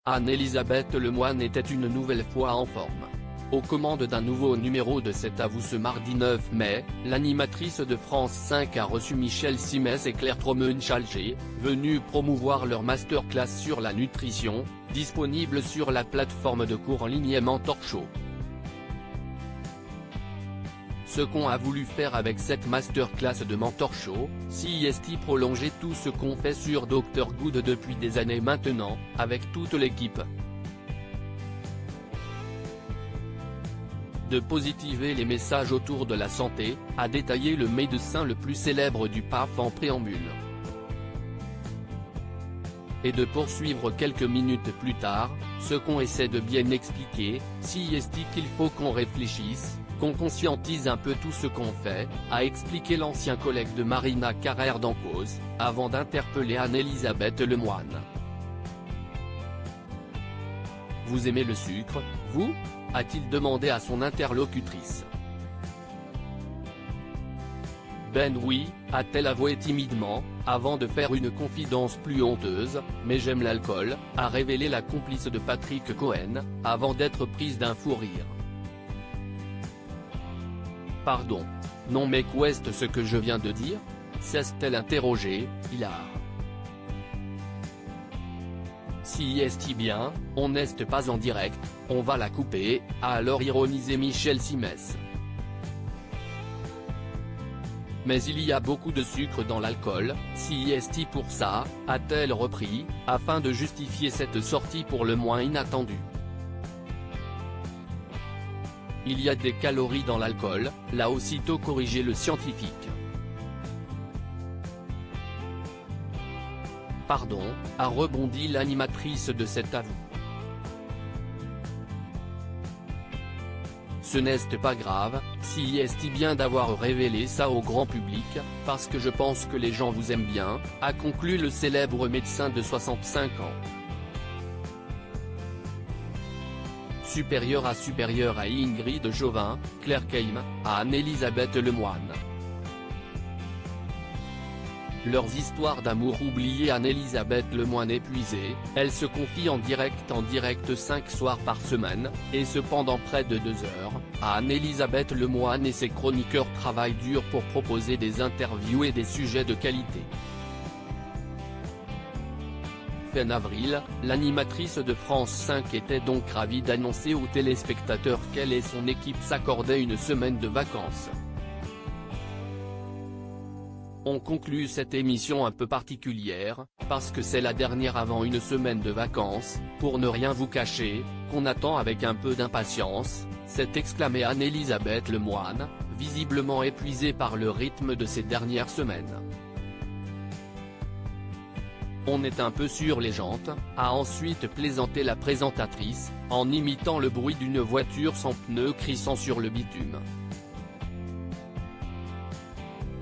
Anne-Elisabeth Lemoine était une nouvelle fois en forme. Aux commandes d'un nouveau numéro de C'est à vous ce mardi 9 mai, l'animatrice de France 5 a reçu Michel Simès et Claire Tromenchalger, venus promouvoir leur masterclass sur la nutrition, disponible sur la plateforme de cours en ligne Mentor Show. Ce qu'on a voulu faire avec cette masterclass de Mentor Show, c'est prolonger tout ce qu'on fait sur Dr Good depuis des années maintenant, avec toute l'équipe. De positiver les messages autour de la santé, a détaillé le médecin le plus célèbre du PAF en préambule. Et de poursuivre quelques minutes plus tard, ce qu'on essaie de bien expliquer, qu'il faut qu'on réfléchisse, qu'on conscientise un peu tout ce qu'on fait, a expliqué l'ancien collègue de Marina Carrère dans Cause, avant d'interpeller Anne-Elisabeth Lemoine. « Vous aimez le sucre, vous ?» a-t-il demandé à son interlocutrice. « Ben oui », a-t-elle avoué timidement, avant de faire une confidence plus honteuse, « mais j'aime l'alcool », a révélé la complice de Patrick Cohen, avant d'être prise d'un fou rire. « Pardon. Non mais qu'est-ce ce que je viens de dire ?» s'est-elle interrogée, hilar. Si est bien, on n'est pas en direct, on va la couper, a alors ironisé Michel Simès. Mais il y a beaucoup de sucre dans l'alcool, si est pour ça, a-t-elle repris, afin de justifier cette sortie pour le moins inattendue. Il y a des calories dans l'alcool, l'a aussitôt corrigé le scientifique. Pardon, a rebondi l'animatrice de C'est à vous. Ce n'est pas grave, si est bien d'avoir révélé ça au grand public, parce que je pense que les gens vous aiment bien, a conclu le célèbre médecin de 65 ans. Supérieur à Ingrid Jovin, Claire Keim, à Anne-Elisabeth Lemoine. Leurs histoires d'amour oubliées. Anne-Elisabeth Lemoine épuisée, elle se confie en direct 5 soirs par semaine, et ce pendant près de 2 heures, Anne-Elisabeth Lemoine et ses chroniqueurs travaillent dur pour proposer des interviews et des sujets de qualité. Fin avril, l'animatrice de France 5 était donc ravie d'annoncer aux téléspectateurs qu'elle et son équipe s'accordaient une semaine de vacances. On conclut cette émission un peu particulière, parce que c'est la dernière avant une semaine de vacances, pour ne rien vous cacher, qu'on attend avec un peu d'impatience, s'est exclamée Anne-Elisabeth Lemoine, visiblement épuisée par le rythme de ces dernières semaines. On est un peu sur les jantes, a ensuite plaisanté la présentatrice, en imitant le bruit d'une voiture sans pneus crissant sur le bitume.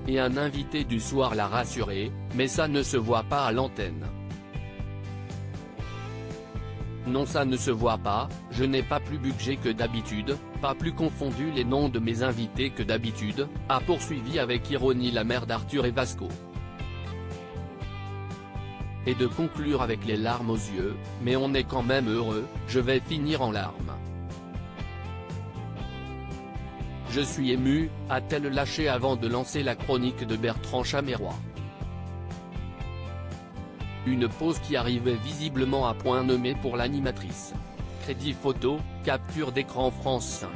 Et un invité du soir l'a rassuré, mais ça ne se voit pas à l'antenne. Non, ça ne se voit pas, je n'ai pas plus budget que d'habitude, pas plus confondu les noms de mes invités que d'habitude, a poursuivi avec ironie la mère d'Arthur et Vasco. Et de conclure avec les larmes aux yeux, mais on est quand même heureux, je vais finir en larmes. Je suis ému, a-t-elle lâché avant de lancer la chronique de Bertrand Chameroy. Une pause qui arrivait visiblement à point nommé pour l'animatrice. Crédit photo, capture d'écran France 5.